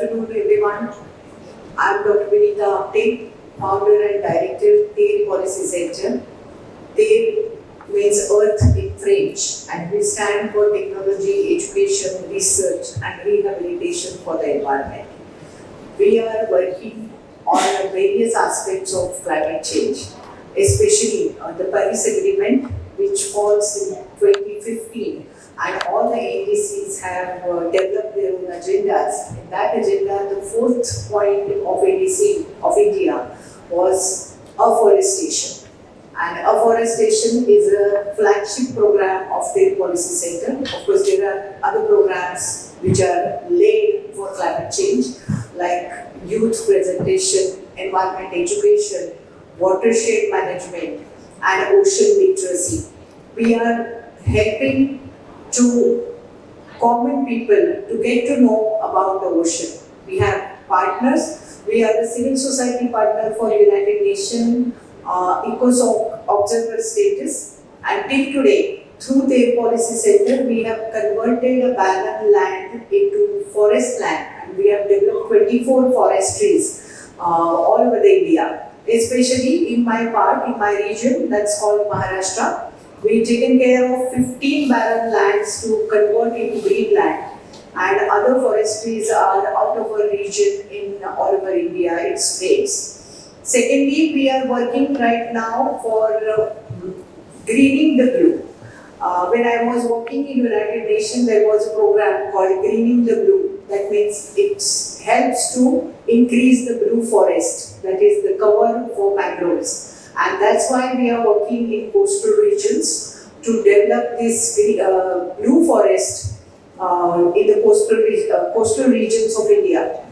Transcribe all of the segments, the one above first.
afternoon, everyone. I'm Dr. Vinita, Apte, founder and director, TERRE Policy Center. TERRE means Earth in French, and we stand for technology, education, research, and rehabilitation for the environment. We are working on various aspects of climate change, especially the Paris Agreement, which falls in 2015, and all the ADCs have developed their own agendas. In that agenda, the fourth point of ADC of India was afforestation. And afforestation is a flagship program of TERRE Policy Center. Of course, there are other programs which are laid for climate change, like youth presentation, environment education, watershed management, and ocean literacy. We are helping to common people to get to know about the ocean. We have partners. We are the civil society partner for United Nations Ecosystem Observer status. Until today, through TERRE Policy Center, we have converted a barren land into forest land, and we have developed 24 forestries all over the India. Especially in my part, in my region, that's called Maharashtra. We've taken care of 15 barren lands to convert into green land, and other forestries are out of our region in all over India, it spreads. Secondly, we are working right now for greening the blue. When I was working in United Nations, there was a program called Greening the Blue. That means it helps to increase the blue forest, that is the cover for mangroves. And that's why we are working in coastal regions to develop this blue forest in the coastal regions of India.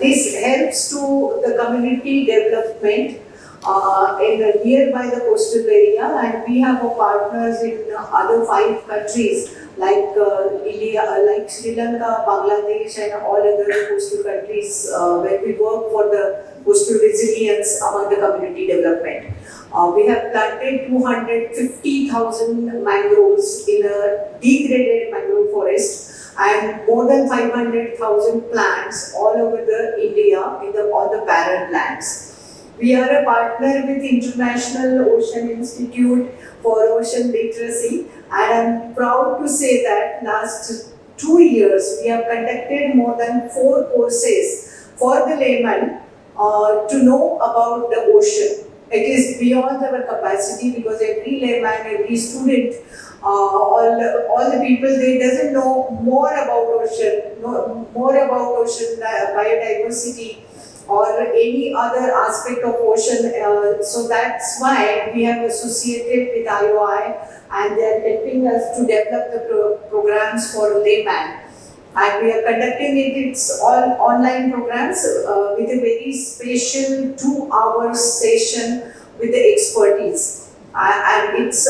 This helps to the community development nearby the coastal area, and we have partners in other 5 countries like India, like Sri Lanka, Bangladesh, and all other coastal countries where we work for the coastal resilience among the community development. We have planted 250,000 mangroves in a degraded mangrove forest, and more than 500,000 plants all over the India on the barren lands. We are a partner with International Ocean Institute for Ocean Literacy, and I'm proud to say that last 2 years we have conducted more than 4 courses for the layman to know about the ocean. It is beyond our capacity because every layman, every student, all the people, they doesn't know more about ocean, biodiversity, or any other aspect of ocean. So that's why we have associated with IOI, and they are helping us to develop the programs for layman. And we are conducting it's all online programs with a very special 2-hour session with the expertise. And it's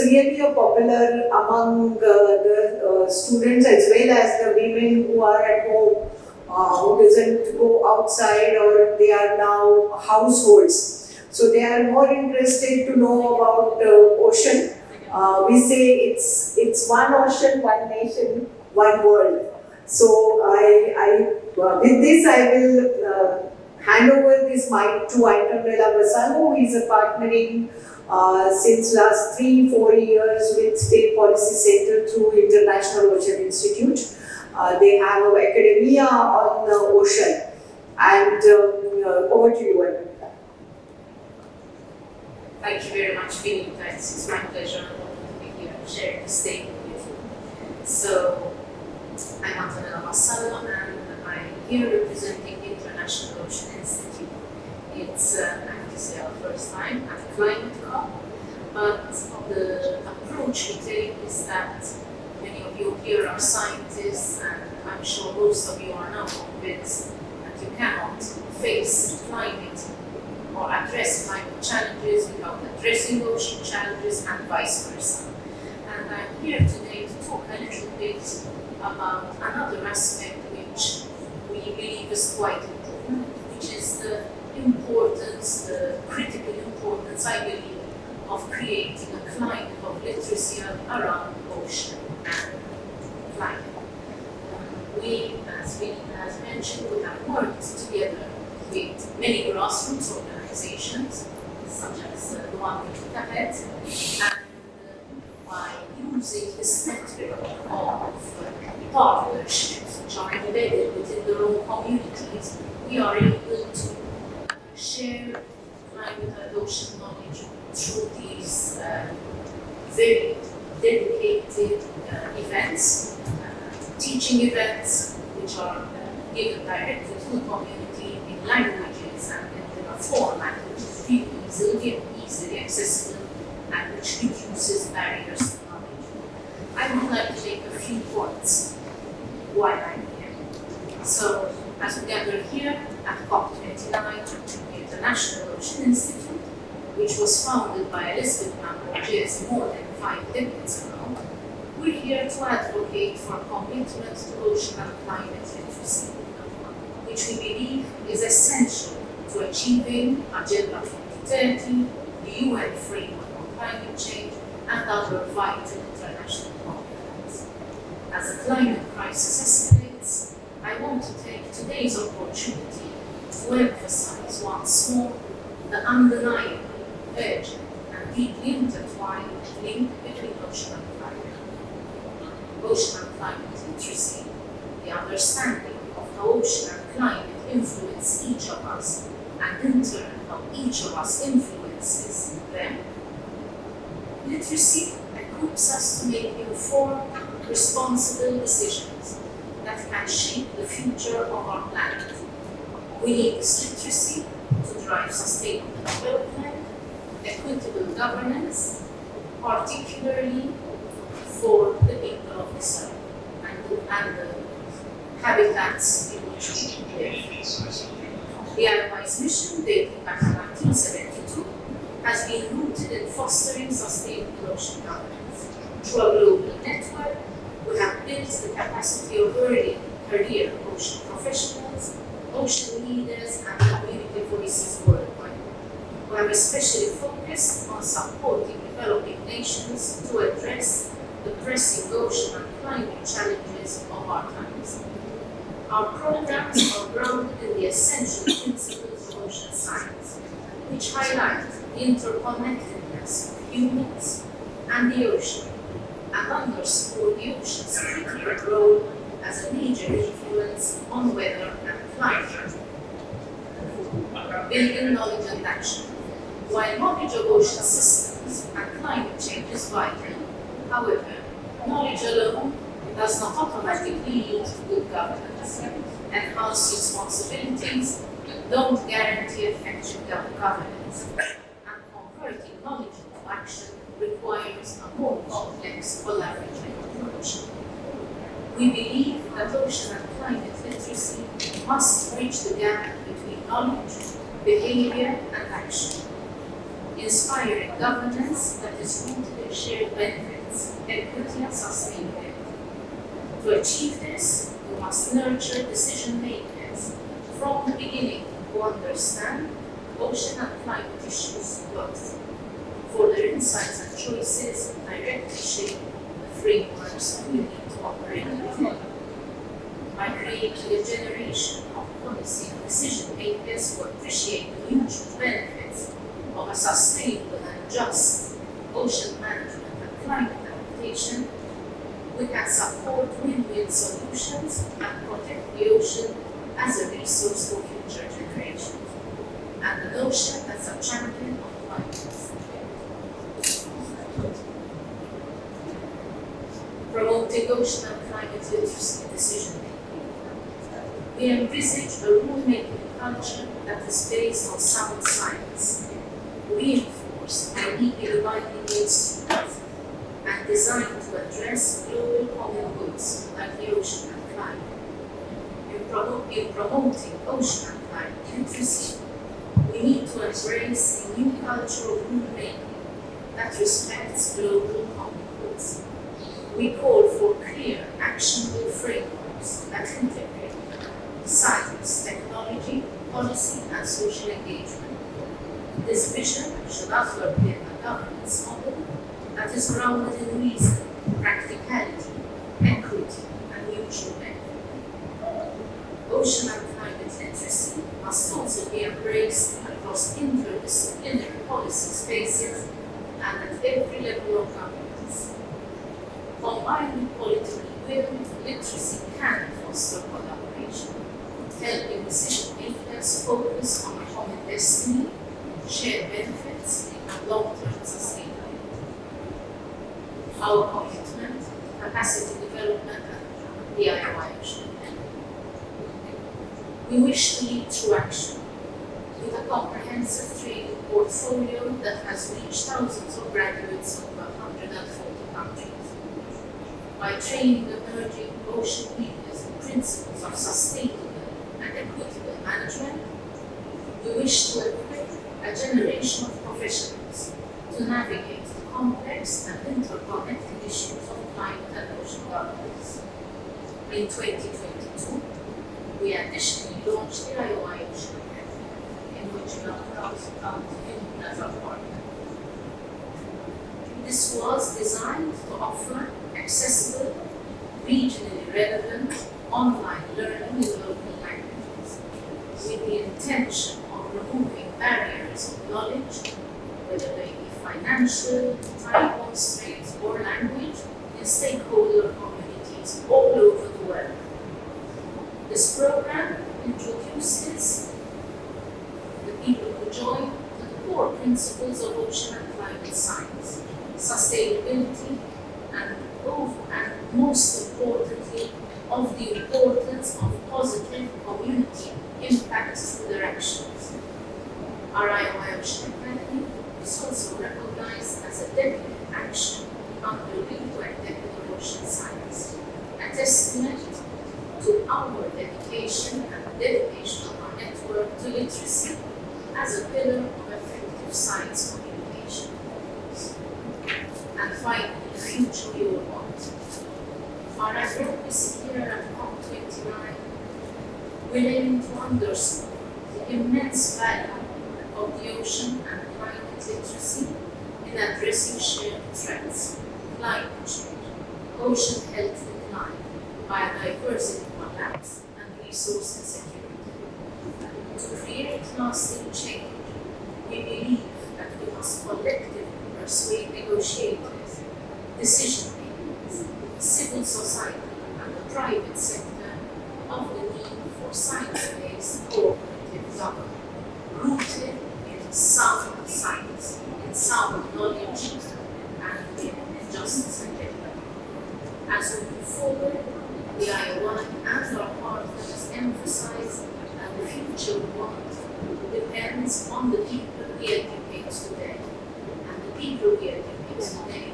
really a popular among the students as well as the women who are at home, who doesn't go outside, or they are now households. So they are more interested to know about ocean. We say it's one ocean, one nation, one world. So with this I will hand over this mic to Antonella Vassallo, who is a partnering since last 3-4 years with TERRE Policy Center through International Ocean Institute. They have an academia on the ocean. And over to you, Antonella. Thank you very much, Vinita. It's my pleasure to be here and share this stage with you. So, I'm Antonella Vassallo, and I'm here representing International Ocean Institute. It's, I have to say, our first time at a climate COP, but the approach we take is that many of you here are scientists, and I'm sure most of you are now convinced that you cannot face climate or address climate challenges without addressing ocean challenges, and vice versa. And I'm here today to talk a little bit about another aspect which we believe is quite important, which is the importance, the critical importance, I believe, of creating a climate of literacy around ocean and climate. We, as Vinita has mentioned, we have worked together with many grassroots organizations, such as the one with TERRE, and by using this network of partnerships which are embedded within their own communities, we are able to share climate and ocean knowledge through these very dedicated events, teaching events, which are given directly to the community in languages and in a format which is really easily accessible and which reduces barriers to knowledge. I would like to make a few points while I'm here. So, as we gather here at COP29, the International Ocean Institute, which was founded by Elizabeth Mann more than 5 decades ago, we're here to advocate for commitment to ocean and climate literacy, which we believe is essential to achieving Agenda 2030, the UN framework on climate change, and other vital international commitments. As the climate crisis escalates, I want to take today's opportunity to emphasize once more the undeniable, urgent, and deeply intertwined link between ocean and climate. Ocean and climate literacy, the understanding of how ocean and climate influence each of us, and in turn how each of us influences them. Literacy equips us to make informed, responsible decisions that can shape the future of our planet. We need this literacy to drive sustainable development, equitable governance, particularly for the people of this earth and the habitats in which we live. The IOI's mission, dating back to 1972, has been rooted in fostering sustainable ocean governance. Through a global network, we have built the capacity of early career ocean professionals, ocean leaders, and community voices worldwide. We have especially focused on supporting developing nations to address the pressing ocean and climate challenges of our times. Our programs are grounded in the essential principles of ocean science, which highlight the interconnectedness of humans and the ocean, and underscore the ocean's critical role as a major influence on weather and climate. Building knowledge and action. While knowledge of ocean systems and climate change is vital, however, knowledge alone does not automatically lead to good governance. Enhanced responsibilities don't guarantee effective governance, and converting knowledge into action requires a more complex collaborative approach. We believe that ocean and climate literacy must bridge the gap between knowledge, behavior, and action, inspiring governance that is rooted in shared benefits, equity, and sustainability. To achieve this, we must nurture decision makers from the beginning who understand ocean and climate issues both, for their insights and choices directly shape the frameworks we need to operate within. By creating a generation of policy and decision makers who appreciate the mutual benefits of a sustainable and just ocean management and climate adaptation, we can support win-win solutions and protect the ocean as a resource for future generations, and an ocean that's a champion of climate. Promoting ocean and climate literacy in decision making. We envisage a rule-making culture that is based on sound science, reinforced by legally binding instruments, and designed to address global common goods like the ocean and climate. In promoting ocean and climate literacy, we need to embrace a new culture of rule-making that respects global common goods. We call for clear, actionable frameworks that integrate science, technology, policy, and social engagement. This vision should underpin a governance model that is grounded in reason, practicality, equity, and mutual benefit. ocean and climate literacy must also be embraced across interdisciplinary policy spaces and at every level of governance. Combined with political will, literacy can foster collaboration, helping decision makers focus on common destiny, shared benefits, and long-term sustainability. Our commitment, capacity development, and the IOI mission. We wish to lead through action with a comprehensive training portfolio that has reached thousands of graduates from 140 countries. By training emerging ocean leaders in principles of sustainable and equitable management, we wish to equip a generation of professionals to navigate the complex and interconnected issues of climate and ocean governance. In 2022, we additionally launched the IOI Ocean Academy, in which we are proud to count Vinita as our partner. This was designed to offer accessible, regionally relevant online learning in local languages, with the intention of removing barriers of knowledge, whether they be financial, time constraints, or language, in stakeholder communities all over the world. This program introduces the people who join to the core principles of ocean and climate science, sustainability, and most importantly, of the importance of positive community impacts to their actions. Our IOI Ocean Academy is also recognized as a dedicated action under Vinita and Technical Ocean Science, a testament to our dedication and dedication of our network to literacy as a pillar of effective science communication. And finally, the future we all want. Our advocacy here at COP29 will aim to underscore the immense value of the ocean and climate literacy in addressing shared threats, climate change, ocean health decline, biodiversity collapse, and resource insecurity. To create lasting change, we believe that we must collectively persuade negotiators, decision makers, civil society, and the private sector of the need for science-based cooperative government, rooted in sound science, in sound knowledge, and in justice and equity. As we move forward, the IOI and our partners emphasize that the future we want depends on the people we educate today. And the people we educate today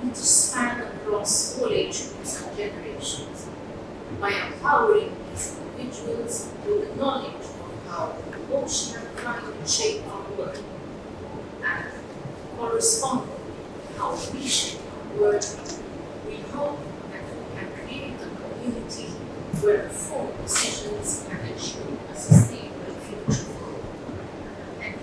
need to span across all age groups and generations by empowering these individuals with the knowledge of how ocean and climate shape our world and correspondingly how we shape our world. We hope that we can create a community where informed decisions can ensure a sustainable future for all. Thank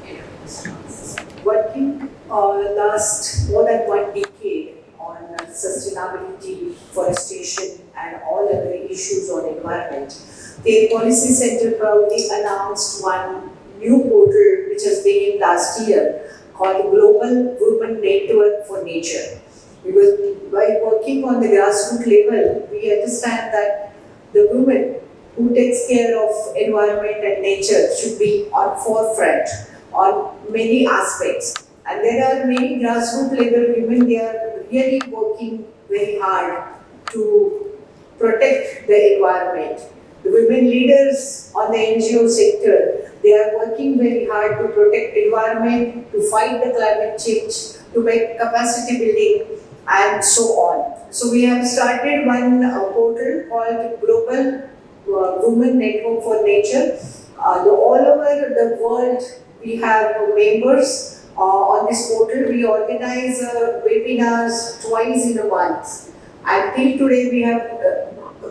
you. Working last more than 1 decade on sustainability, forestation, and all other issues on environment, the Policy Center proudly announced one new portal which has begun last year called Global Women Network for Nature. Because by working on the grassroots level, we understand that the women who takes care of environment and nature should be on forefront on many aspects. And there are many grassroots level women, they are really working very hard to protect the environment. The women leaders on the NGO sector, they are working very hard to protect environment, to fight the climate change, to make capacity building, and so on. So we have started one portal called Global Women Network for Nature. All over the world, we have members on this portal. We organize webinars twice in a month. Until today, we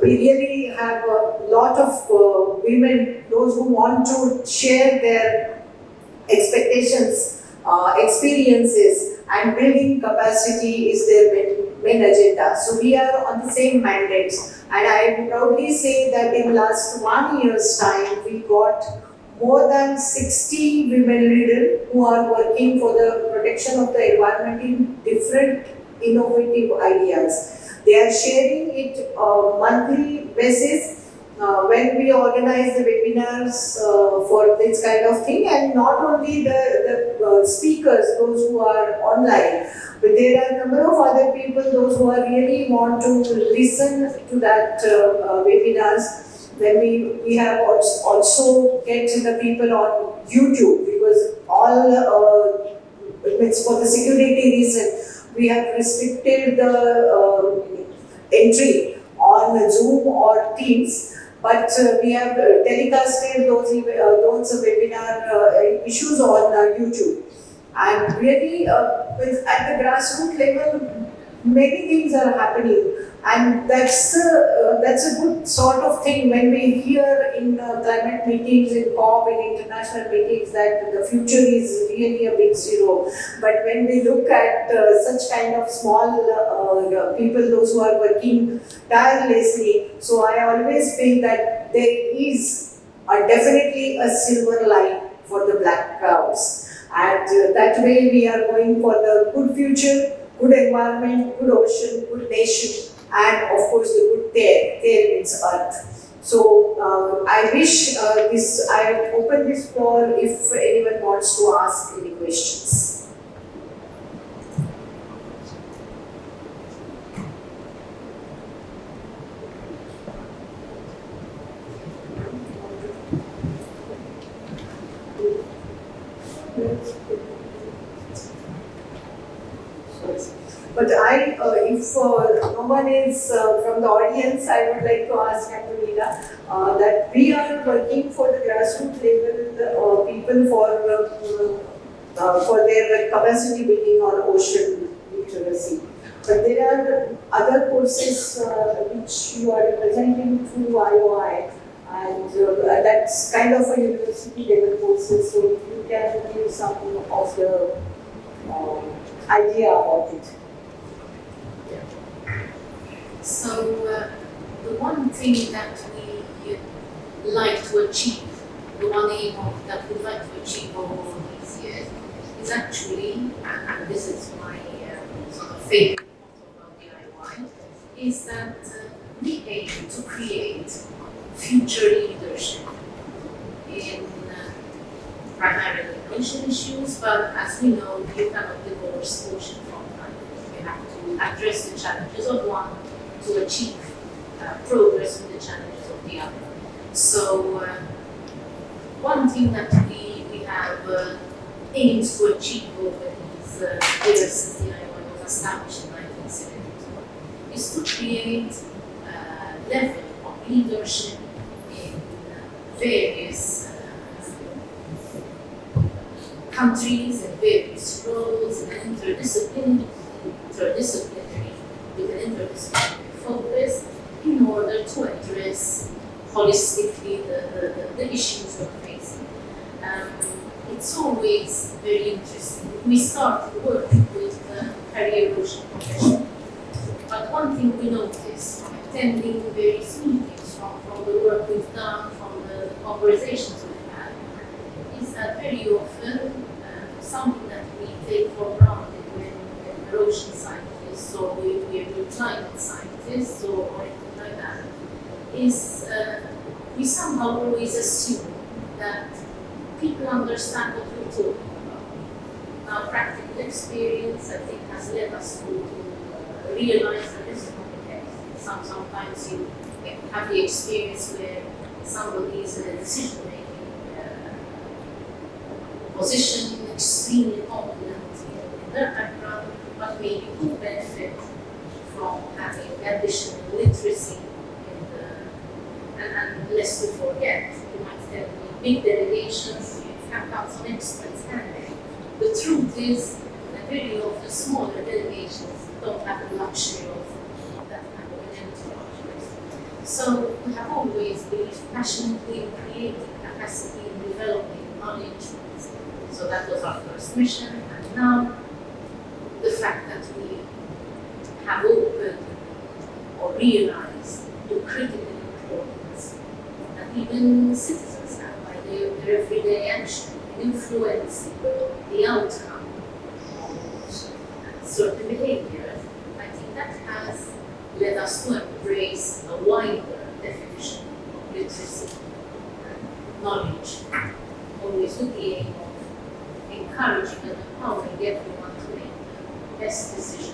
really have a lot of women, those who want to share their expectations, experiences, and building capacity is their main agenda. So we are on the same mandates. And I proudly say that in last 1 year's time, we got more than 60 women leaders who are working for the protection of the environment in different innovative ideas. They are sharing it monthly basis when we organize the webinars for this kind of thing, and not only the speakers, those who are online, but there are a number of other people, those who are really want to listen to that webinars. Then we have also get the people on YouTube, because all it's for the security reason we have restricted the entry on Zoom or Teams. But we have telecasted those webinar issues on YouTube. And really, at the grassroots level, many things are happening. And that's a good sort of thing when we hear in climate meetings, in COP, in international meetings, that the future is really a big zero. But when we look at such kind of small people, those who are working tirelessly, so I always feel that there is definitely a silver line for the black cows. And that way we are going for the good future, good environment, good ocean, good nation, and of course the good TERRE. TERRE means earth. So I wish I open this floor if anyone wants to ask any questions. But if no one is from the audience, I would like to ask Antonella that we are working for the grassroots level people for their capacity building on ocean literacy. But there are other courses which you are representing through IOI, and that's kind of a university level courses. So if you can give some of the idea about it. So the one thing that we like to achieve, the one aim that we'd like to achieve over all these years is actually, and this is my sort of favorite motto about the IOI, is that we aim to create future leadership in primarily ocean issues, but as we know, you cannot divorce ocean from climate. You have to address the challenges of one to achieve progress with the challenges of the other. So one thing that we have aims to achieve over these years since the IOI was established in 1972 is to create a level of leadership in various countries and various roles, and interdisciplinary with an interdisciplinary focus in order to address holistically the issues we're facing. It's always very interesting. We started working with career erosion profession, but one thing we noticed from attending various meetings, from the work we've done, from the conversations we've had, is that very often something that we take for granted when erosion scientists, or we're climate scientists, or anything like that, is we somehow always assume that people understand what we're talking about. Now, practical experience, I think, has led us to realize that this is not the case. Sometimes you have the experience where somebody is in a decision-making position, extremely competent in their background, but maybe could benefit from having additional literacy and lest to forget, you might tell me big delegations, you have got some experts standing. The truth is that very often smaller delegations don't have the luxury of that kind of an entourage. So we have always believed passionately in creating capacity and developing knowledge. So that was our first mission, and now the fact that we have opened or realized the critical importance that even citizens have by their everyday action in influencing the outcome of certain behaviors. I think that has led us to embrace a wider definition of literacy and knowledge, always with the aim of encouraging and empowering everyone to make the best decisions.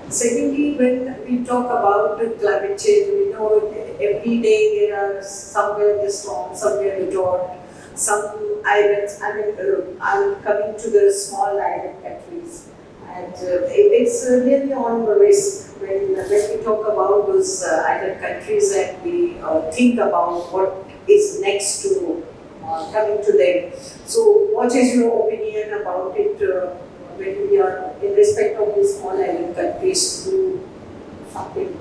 Secondly, when we talk about climate change, we know every day there are somewhere the storm, somewhere the drought, some islands. I mean, I'm coming to the small island countries, and it's really on the risk when we talk about those island countries and we think about what is next to coming to them. So, what is your opinion about it? When we are in respect of these small island countries to do something,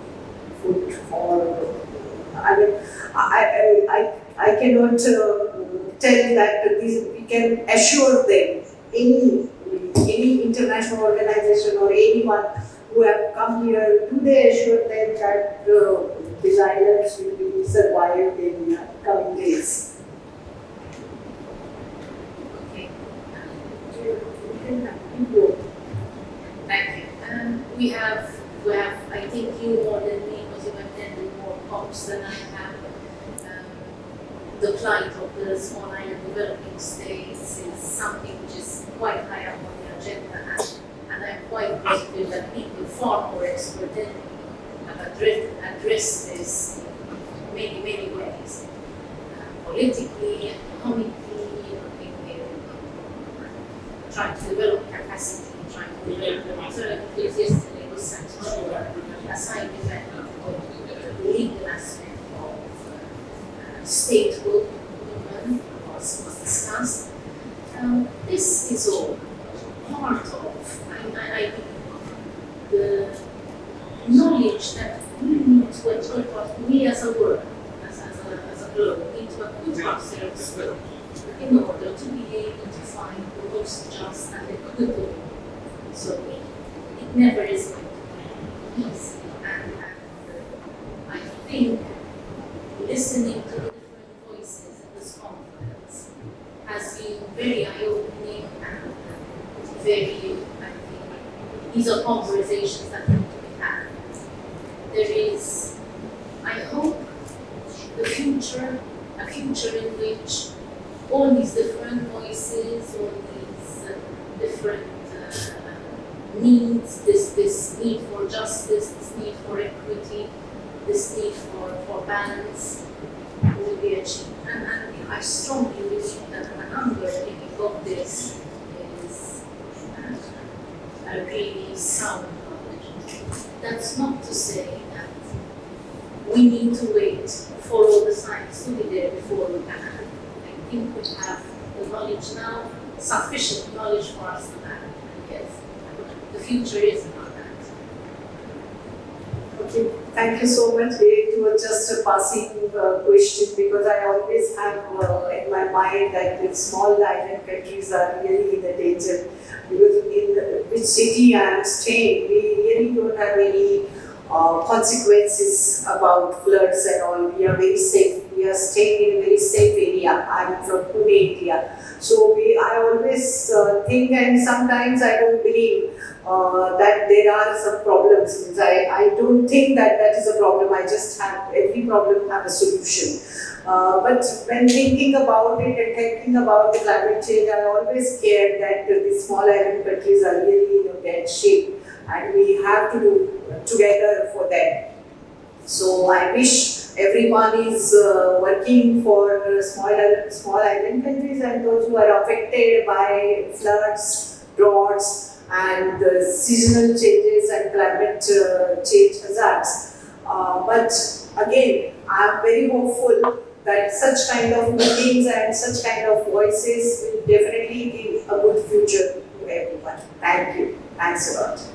food or I mean, I cannot tell that we can assure them, any international organization or anyone who have come here, do they assure them that these islands will be survived in coming days? Thank you. We have, I think you more than me, because you've attended more COPs than I have. The plight of the small island developing states is something which is quite high up on the agenda, and I'm quite positive that people far more expert than me have addressed this in many ways. Politically, economically, trying to develop capacity, trying to develop alternatives. Yesterday was such a side event of the legal aspect of statehood movement was discussed. This is all part of the knowledge that we need to incorporate, we as a world, as a globe, need to equip ourselves in order to be able to find the most just and equitable solution. It never is going to be easy, and I think listening to the different voices in this conference has been very eye-opening and very, I think, these are conversations that need to be had. There is, I hope, a future in which all these different voices, all these different needs, this need for justice, this need for equity, this need for balance will be achieved. And I strongly believe that an underpinning of this is a really sound knowledge. That's not to say that we need to wait for all the science to be there before we can act. I think we have the knowledge now, sufficient knowledge for us to act. Yes, the future is about that. Okay, thank you so much. It was just a passing question because I always have in my mind that the small island countries are really in the danger, because in which city I am staying, we really don't have any consequences about floods and all. We are very safe. We are staying in a very safe area. I am from Pune, India. So I always think, and sometimes I don't believe that there are some problems. I don't think that is a problem. I just have, every problem have a solution. But when thinking about it and thinking about the climate change, I always care that the small island countries are really in a bad shape, and we have to do together for them. So I wish everyone is working for small island countries and those who are affected by floods, droughts, and seasonal changes and climate change hazards. But again, I am very hopeful that such kind of meetings and such kind of voices will definitely give a good future to everyone. Thank you. Thanks a lot.